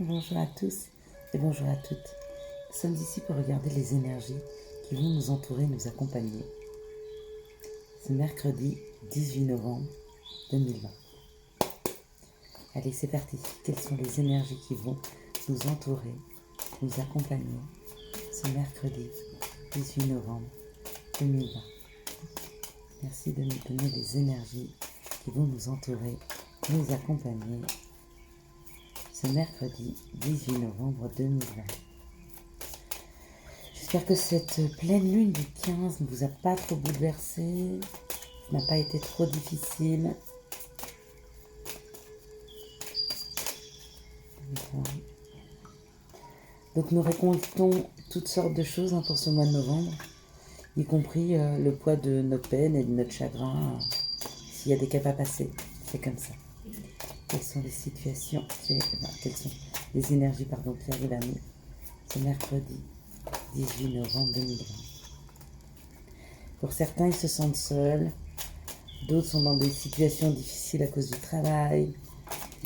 Bonjour à tous et bonjour à toutes. Nous sommes ici pour regarder les énergies qui vont nous entourer, nous accompagner. Ce mercredi 18 novembre 2020. Allez, c'est parti. Quelles sont les énergies qui vont nous entourer, nous accompagner ce mercredi 18 novembre 2020? Merci de nous donner les énergies qui vont nous entourer, nous accompagner ce mercredi 18 novembre 2020. J'espère que cette pleine lune du 15 ne vous a pas trop bouleversé, n'a pas été trop difficile. Donc nous récoltons toutes sortes de choses pour ce mois de novembre, y compris le poids de notre peine et de notre chagrin, s'il y a des caps à passer, c'est comme ça. Quelles sont les situations, quelles sont les énergies qui arrivent à nous ce mercredi 18 novembre 2020. Pour certains, ils se sentent seuls, d'autres sont dans des situations difficiles à cause du travail,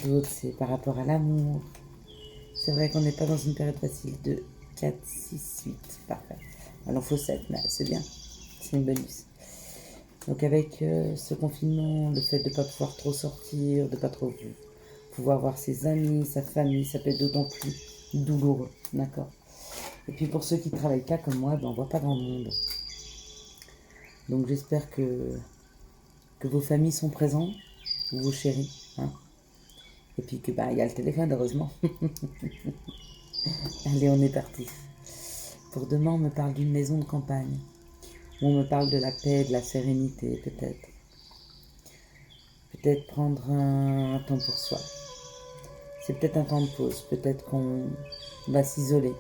d'autres c'est par rapport à l'amour. C'est vrai qu'on n'est pas dans une période facile. 2, 4, 6, 8, parfait. Alors il faut 7, mais c'est bien, c'est une bonus. Donc avec ce confinement, le fait de ne pas pouvoir trop sortir, de ne pas trop pouvoir voir ses amis, sa famille, ça peut être d'autant plus douloureux, d'accord. Et puis pour ceux qui ne travaillent pas comme moi, on ne voit pas grand monde. Donc j'espère que vos familles sont présents, ou vos chéris, hein. Et puis que y a le téléphone, heureusement. Allez, on est parti. Pour demain, on me parle d'une maison de campagne. On me parle de la paix, de la sérénité, peut-être. Peut-être prendre un temps pour soi. C'est peut-être un temps de pause. Peut-être qu'on va s'isoler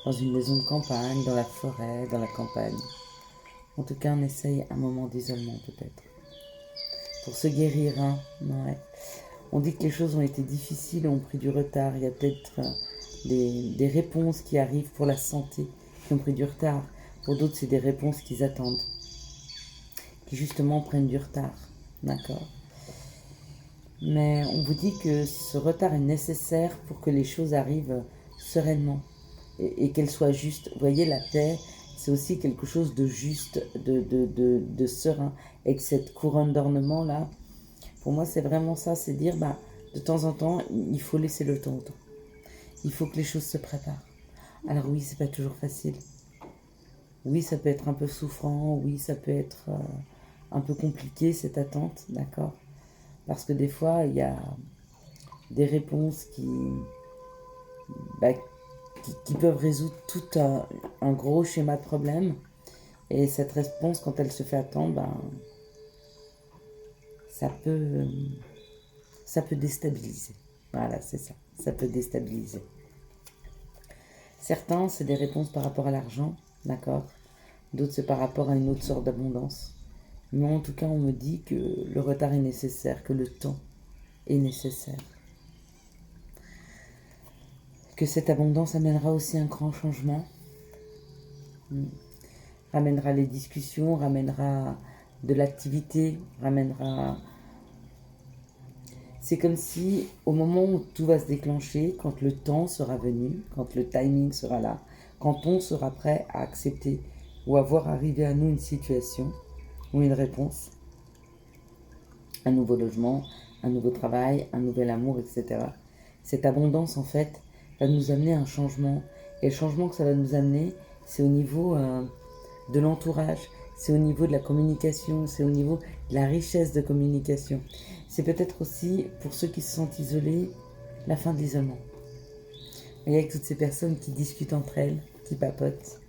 dans une maison de campagne, dans la forêt, dans la campagne. En tout cas, on essaye un moment d'isolement, peut-être. Pour se guérir, hein, ouais. On dit que les choses ont été difficiles, ont pris du retard. Il y a peut-être des réponses qui arrivent pour la santé, qui ont pris du retard. Pour d'autres, c'est des réponses qu'ils attendent, qui justement prennent du retard. D'accord. Mais on vous dit que ce retard est nécessaire pour que les choses arrivent sereinement et qu'elles soient justes. Vous voyez, la paix, c'est aussi quelque chose de juste, de serein. Et que cette couronne d'ornement là, pour moi, c'est vraiment ça, c'est dire, de temps en temps, il faut laisser le temps au temps. Il faut que les choses se préparent. Alors oui, c'est pas toujours facile. Oui, ça peut être un peu souffrant. Oui, ça peut être un peu compliqué, cette attente, d'accord. Parce que des fois, il y a des réponses qui peuvent résoudre tout un gros schéma de problème. Et cette réponse, quand elle se fait attendre, ça peut déstabiliser. Voilà, c'est ça. Ça peut déstabiliser. Certains, c'est des réponses par rapport à l'argent, d'accord. D'autres, c'est par rapport à une autre sorte d'abondance. Mais en tout cas, on me dit que le retard est nécessaire, que le temps est nécessaire. Que cette abondance amènera aussi un grand changement. Ramènera les discussions, ramènera de l'activité, ramènera... C'est comme si au moment où tout va se déclencher, quand le temps sera venu, quand le timing sera là, quand on sera prêt à accepter ou à voir arriver à nous une situation ou une réponse, un nouveau logement, un nouveau travail, un nouvel amour, etc. Cette abondance, en fait, va nous amener à un changement. Et le changement que ça va nous amener, c'est au niveau de l'entourage, c'est au niveau de la communication, c'est au niveau de la richesse de communication. C'est peut-être aussi, pour ceux qui se sentent isolés, la fin de l'isolement. Et avec toutes ces personnes qui discutent entre elles, qui papotent.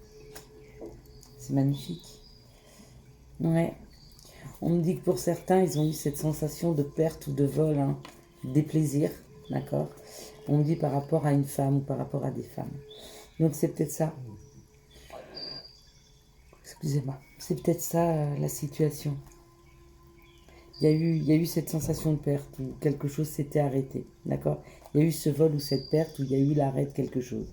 C'est magnifique. Ouais. On me dit que pour certains, ils ont eu cette sensation de perte ou de vol, hein, des plaisirs, d'accord. On me dit par rapport à une femme ou par rapport à des femmes. Donc c'est peut-être ça. Excusez-moi. C'est peut-être ça la situation. Il y a eu cette sensation de perte où quelque chose s'était arrêté, d'accord. Il y a eu ce vol ou cette perte où il y a eu l'arrêt de quelque chose.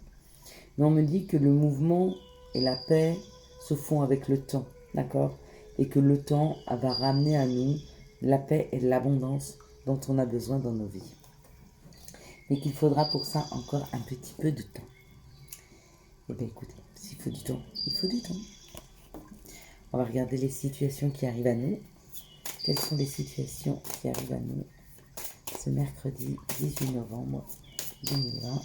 Mais on me dit que le mouvement et la paix se font avec le temps, d'accord. Et que le temps va ramener à nous la paix et l'abondance dont on a besoin dans nos vies. mais qu'il faudra pour ça encore un petit peu de temps. Eh bien écoutez, s'il faut du temps, il faut du temps. On va regarder les situations qui arrivent à nous. Quelles sont les situations qui arrivent à nous ce mercredi 18 novembre 2020.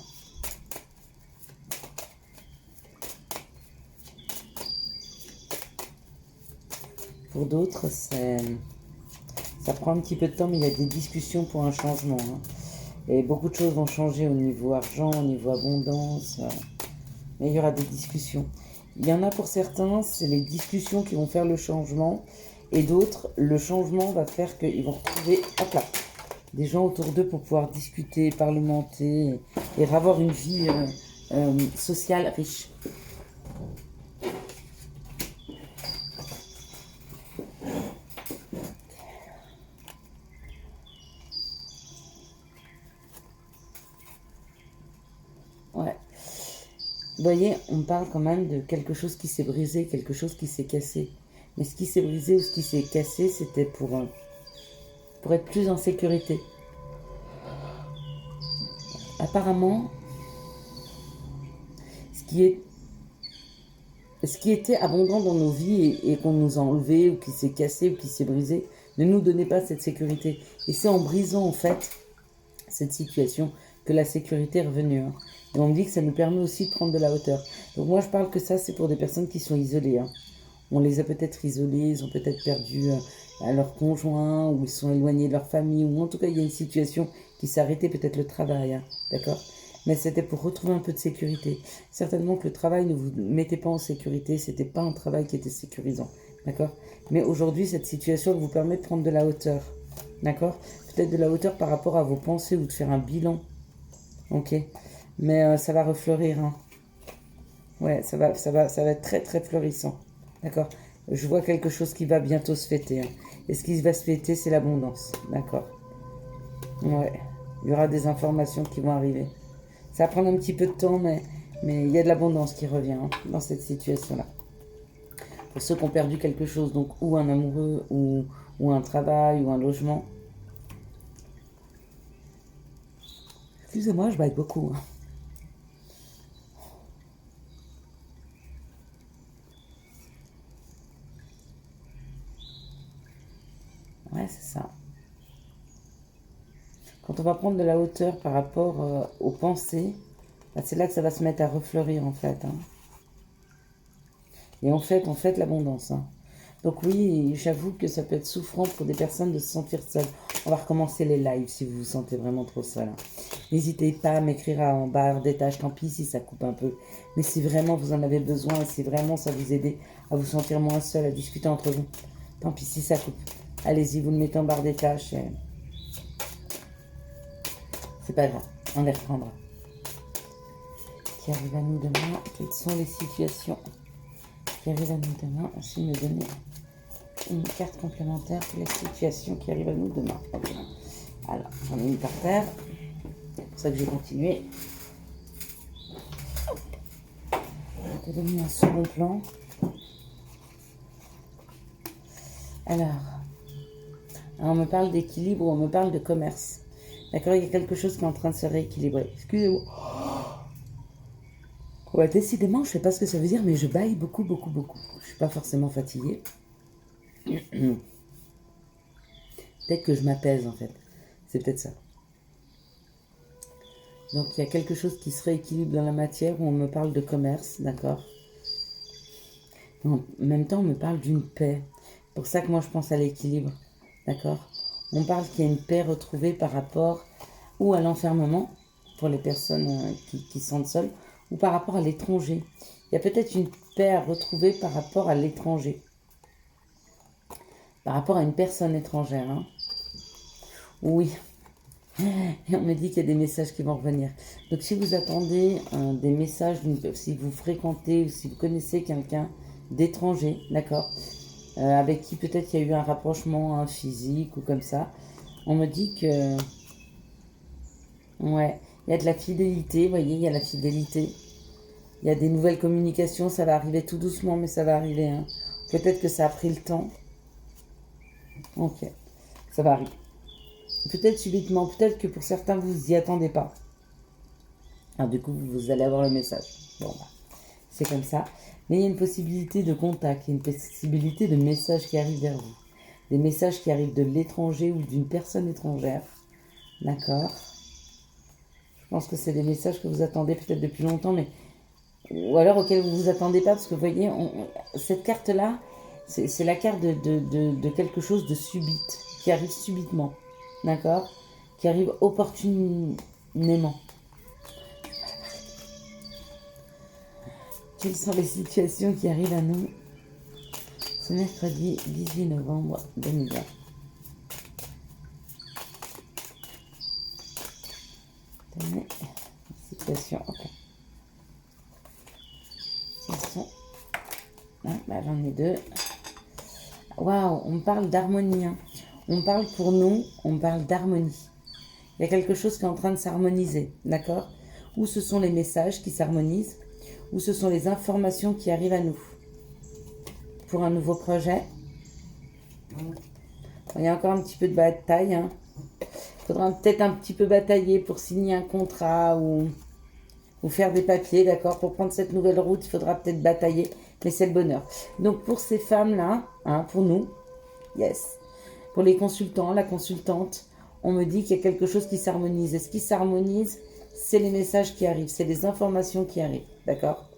Pour d'autres, ça prend un petit peu de temps, mais il y a des discussions pour un changement. Et beaucoup de choses vont changer au niveau argent, au niveau abondance. Mais il y aura des discussions. Il y en a pour certains, c'est les discussions qui vont faire le changement. Et d'autres, le changement va faire qu'ils vont retrouver des gens autour d'eux pour pouvoir discuter, parlementer et avoir une vie sociale riche. Ouais. Vous voyez, on parle quand même de quelque chose qui s'est brisé, quelque chose qui s'est cassé. Mais ce qui s'est brisé ou ce qui s'est cassé, c'était pour être plus en sécurité. Apparemment, ce qui était abondant dans nos vies et qu'on nous a enlevé ou qui s'est cassé ou qui s'est brisé, ne nous donnait pas cette sécurité. Et c'est en brisant en fait cette situation que la sécurité est revenue. Et on me dit que ça nous permet aussi de prendre de la hauteur. Donc moi je parle que ça c'est pour des personnes qui sont isolées. On les a peut-être isolés, ils ont peut-être perdu leur conjoint, ou ils sont éloignés de leur famille, ou en tout cas il y a une situation qui s'est arrêtée, peut-être le travail, d'accord ? Mais c'était pour retrouver un peu de sécurité. Certainement que le travail ne vous mettait pas en sécurité, c'était pas un travail qui était sécurisant, d'accord ? Mais aujourd'hui cette situation vous permet de prendre de la hauteur, d'accord ? Peut-être de la hauteur par rapport à vos pensées ou de faire un bilan, ok ? Mais ça va refleurir, Ouais, ça va être très très fleurissant. D'accord. Je vois quelque chose qui va bientôt se fêter. Et ce qui va se fêter, c'est l'abondance. D'accord. Ouais. Il y aura des informations qui vont arriver. Ça va prendre un petit peu de temps, mais il y a de l'abondance qui revient dans cette situation-là. Pour ceux qui ont perdu quelque chose, donc ou un amoureux, ou un travail, ou un logement. Excusez-moi, je baille beaucoup. Ouais, c'est ça. Quand on va prendre de la hauteur par rapport aux pensées, c'est là que ça va se mettre à refleurir en fait. Et on fait l'abondance. Donc oui, j'avoue que ça peut être souffrant pour des personnes de se sentir seules. On va recommencer les lives si vous vous sentez vraiment trop seul. N'hésitez pas à m'écrire en barre des tâches, tant pis si ça coupe un peu. Mais si vraiment vous en avez besoin et si vraiment ça vous aide à vous sentir moins seul, à discuter entre vous, tant pis si ça coupe. Allez-y, vous le mettez en barre des tâches. C'est pas grave, on les reprendra. Qui arrive à nous demain? Quelles sont les situations qui arrivent à nous demain? Aussi me donner une carte complémentaire pour les situations qui arrivent à nous demain. Okay. Alors, j'en ai une par terre. C'est pour ça que j'ai continué. Je vais donner un second plan. Alors, on me parle d'équilibre, on me parle de commerce. D'accord, il y a quelque chose qui est en train de se rééquilibrer. Excusez-moi. Ouais, décidément, je ne sais pas ce que ça veut dire, mais je baille beaucoup, beaucoup, beaucoup. Je ne suis pas forcément fatiguée. Peut-être que je m'apaise, en fait. C'est peut-être ça. Donc, il y a quelque chose qui se rééquilibre dans la matière où on me parle de commerce, d'accord ? En même temps, on me parle d'une paix. C'est pour ça que moi, je pense à l'équilibre, d'accord ? On parle qu'il y a une paix retrouvée par rapport ou à l'enfermement, pour les personnes qui sont seules, ou par rapport à l'étranger. Il y a peut-être une paix à retrouver par rapport à l'étranger. Par rapport à une personne étrangère. Oui. Et on me dit qu'il y a des messages qui vont revenir. Donc si vous attendez des messages, si vous fréquentez ou si vous connaissez quelqu'un d'étranger, d'accord, avec qui peut-être il y a eu un rapprochement physique ou comme ça, on me dit que... Ouais, il y a de la fidélité, vous voyez, il y a la fidélité. Il y a des nouvelles communications, ça va arriver tout doucement, mais ça va arriver. Peut-être que ça a pris le temps. Ok, ça va arriver. Peut-être subitement, peut-être que pour certains, vous n'y attendez pas. Alors du coup, vous allez avoir le message. Bon, bah, c'est comme ça. Mais il y a une possibilité de contact, il y a une possibilité de messages qui arrivent vers vous. Des messages qui arrivent de l'étranger ou d'une personne étrangère. D'accord? Je pense que c'est des messages que vous attendez peut-être depuis longtemps, mais ou alors auxquels vous ne vous attendez pas, parce que vous voyez, cette carte-là, c'est la carte de quelque chose de subite, qui arrive subitement. D'accord? Qui arrive opportunément. Quelles sont les situations qui arrivent à nous ce mercredi 18 novembre 2020? Tenez, situation, ok. Situation. Ah, bah, j'en ai deux. Waouh, on parle d'harmonie. Hein. On parle pour nous, on parle d'harmonie. Il y a quelque chose qui est en train de s'harmoniser, d'accord? Ou ce sont les messages qui s'harmonisent, ou ce sont les informations qui arrivent à nous. Pour un nouveau projet. Il y a encore un petit peu de bataille. Hein. Il faudra peut-être un petit peu batailler pour signer un contrat ou faire des papiers, d'accord? Pour prendre cette nouvelle route, il faudra peut-être batailler, mais c'est le bonheur. Donc pour ces femmes-là, hein, pour nous, yes. Pour les consultants, la consultante, on me dit qu'il y a quelque chose qui s'harmonise. Et ce qui s'harmonise, c'est les messages qui arrivent, c'est les informations qui arrivent, d'accord?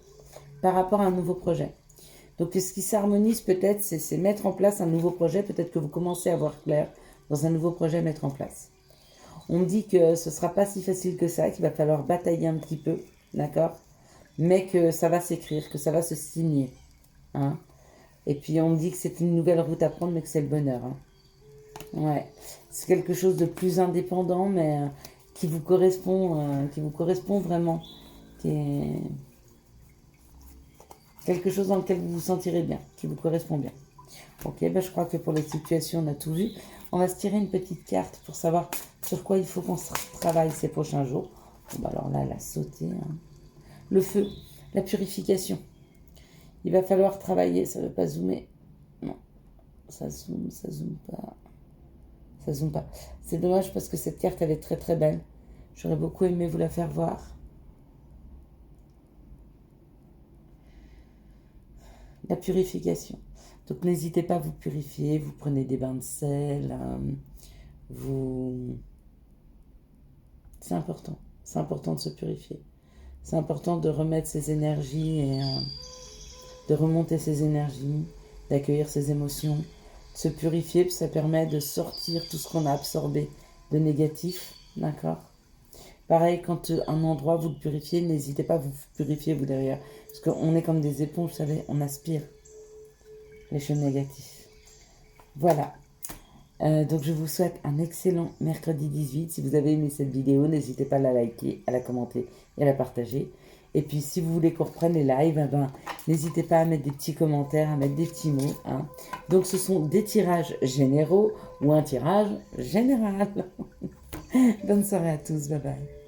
Par rapport à un nouveau projet. Donc ce qui s'harmonise peut-être, c'est mettre en place un nouveau projet. Peut-être que vous commencez à voir clair dans un nouveau projet à mettre en place. On me dit que ce ne sera pas si facile que ça, qu'il va falloir batailler un petit peu, d'accord? Mais que ça va s'écrire, que ça va se signer. Hein? Et puis on me dit que c'est une nouvelle route à prendre, mais que c'est le bonheur. Hein? Ouais, c'est quelque chose de plus indépendant, mais qui vous correspond vraiment. Qui est quelque chose dans lequel vous vous sentirez bien, qui vous correspond bien. Ok, ben je crois que pour les situations, on a tout vu. On va se tirer une petite carte pour savoir sur quoi il faut qu'on travaille ces prochains jours. Bon, bah alors là, elle a sauté. Hein. Le feu, la purification. Il va falloir travailler, ça ne veut pas zoomer. Non, ça zoome pas. Ça zoome pas. C'est dommage parce que cette carte, elle est très très belle. J'aurais beaucoup aimé vous la faire voir. La purification. Donc n'hésitez pas à vous purifier, vous prenez des bains de sel, C'est important de se purifier. C'est important de remettre ses énergies et de remonter ses énergies, d'accueillir ses émotions, de se purifier, puis ça permet de sortir tout ce qu'on a absorbé de négatif, d'accord? Pareil, quand un endroit vous le purifiez, n'hésitez pas à vous purifier vous derrière. Parce qu'on est comme des éponges, vous savez, on aspire les choses négatives. Voilà. Donc je vous souhaite un excellent mercredi 18. Si vous avez aimé cette vidéo, n'hésitez pas à la liker, à la commenter et à la partager. Et puis si vous voulez qu'on reprenne les lives, n'hésitez pas à mettre des petits commentaires, à mettre des petits mots. Hein. Donc ce sont des tirages généraux ou un tirage général. Bonne soirée à tous, bye bye.